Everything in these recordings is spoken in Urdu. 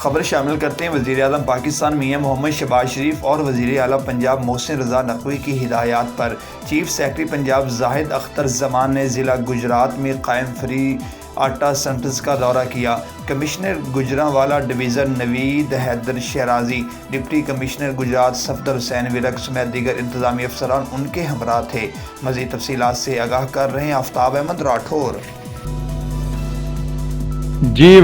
خبر شامل کرتے ہیں۔ وزیر اعظم پاکستان میاں محمد شہباز شریف اور وزیر اعلیٰ پنجاب محسن رضا نقوی کی ہدایات پر چیف سیکرٹری پنجاب زاہد اختر زمان نے ضلع گجرات میں قائم فری آٹا سینٹرز کا دورہ کیا۔ کمشنر گجرانوالہ ڈویژن نوید حیدر شیرازی، ڈپٹی کمشنر گجرات صفدر حسین ورک سمیت دیگر انتظامی افسران ان کے ہمراہ تھے۔ مزید تفصیلات سے آگاہ کر رہے ہیں آفتاب احمد راٹھور۔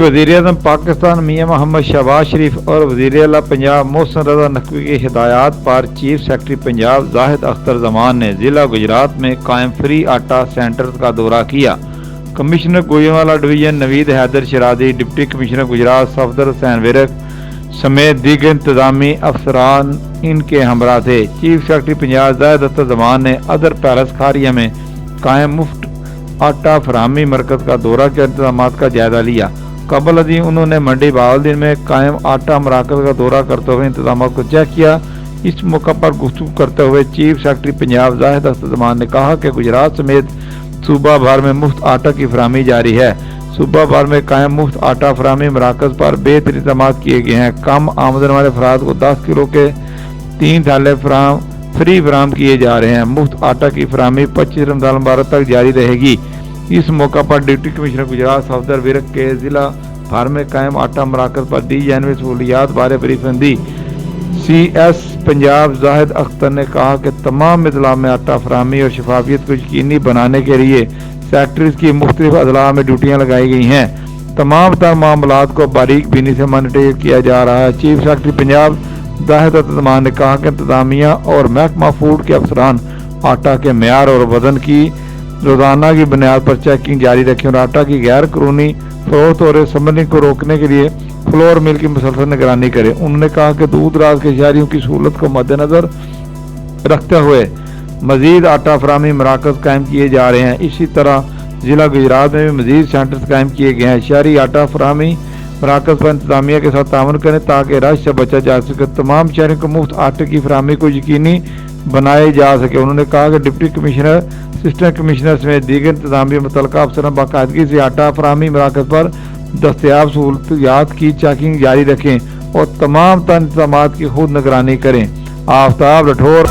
وزیر اعظم پاکستان میاں محمد شہباز شریف اور وزیر اعلیٰ پنجاب محسن رضا نقوی کی ہدایات پر چیف سیکرٹری پنجاب زاہد اختر زمان نے ضلع گجرات میں قائم فری آٹا سینٹرز کا دورہ کیا۔ کمشنر گوجرانوالہ ڈویژن نوید حیدر شیرازی، ڈپٹی کمشنر گجرات صفدر حسین ورک سمیت دیگر انتظامی افسران ان کے ہمراہ تھے۔ چیف سیکرٹری پنجاب زاہد اختر زمان نے ادر پیلس کھاریا میں قائم مفت آٹا فراہمی مرکز کا دورہ کیا، انتظامات کا جائزہ لیا۔ قبل ازیں انہوں نے منڈی بہاولدین میں قائم آٹا مراکز کا دورہ کرتے ہوئے انتظامات کو چیک کیا۔ اس موقع پر گفتگو کرتے ہوئے چیف سیکرٹری پنجاب زاہد اختر زمان نے کہا کہ گجرات سمیت صوبہ بھر میں مفت آٹا کی فراہمی جاری ہے۔ صوبہ بھر میں قائم مفت آٹا فراہمی مراکز پر بہتر انتظامات کیے گئے ہیں۔ کم آمدن والے افراد کو 10 کلو کے 3 تھیلے فری فراہم کیے جا رہے ہیں۔ مفت آٹا کی فراہمی 25 رمضان المبارک تک جاری رہے گی۔ اس موقع پر ڈپٹی کمشنر گجرات صفدر ورک کے ضلع بھر میں قائم آٹا مراکز پر دی جانے والی سہولیات بارے بریفنگ دی۔ سی ایس پنجاب زاہد اختر نے کہا کہ تمام اضلاع میں آٹا فراہمی اور شفافیت کو یقینی بنانے کے لیے سیکٹریز کی مختلف اضلاع میں ڈیوٹیاں لگائی گئی ہیں۔ تمام تر معاملات کو باریک بینی سے مانیٹر کیا جا رہا ہے۔ چیف سیکرٹری پنجاب زاہد اختر زمان نے کہا کہ انتظامیہ اور محکمہ فوڈ کے افسران آٹا کے معیار اور وزن کی روزانہ کی بنیاد پر چیکنگ جاری رکھیں اور آٹا کی غیر قانونی فروخت اور اسمبلنگ کو روکنے کے لیے فلور مل کی مسلسل نگرانی کریں۔ انہوں نے کہا کہ دور دراز کے شہریوں کی سہولت کو مد نظر رکھتے ہوئے مزید آٹا فراہمی مراکز قائم کیے جا رہے ہیں۔ اسی طرح ضلع گجرات میں بھی مزید سینٹرز قائم کیے گئے ہیں۔ شہری آٹا فراہمی مراکز پر انتظامیہ کے ساتھ تعاون کریں تاکہ رش سے بچا جا سکے، تمام شہریوں کو مفت آٹے کی فراہمی کو یقینی بنائے جا سکے۔ انہوں نے کہا کہ ڈپٹی کمشنر، اسسٹنٹ کمشنر سمیت دیگر انتظامیہ متعلقہ افسران باقاعدگی سے آٹا فراہمی مراکز پر دستیاب سہولیات کی چیکنگ جاری رکھیں اور تمام تر انتظامات کی خود نگرانی کریں۔ آفتاب راٹھور۔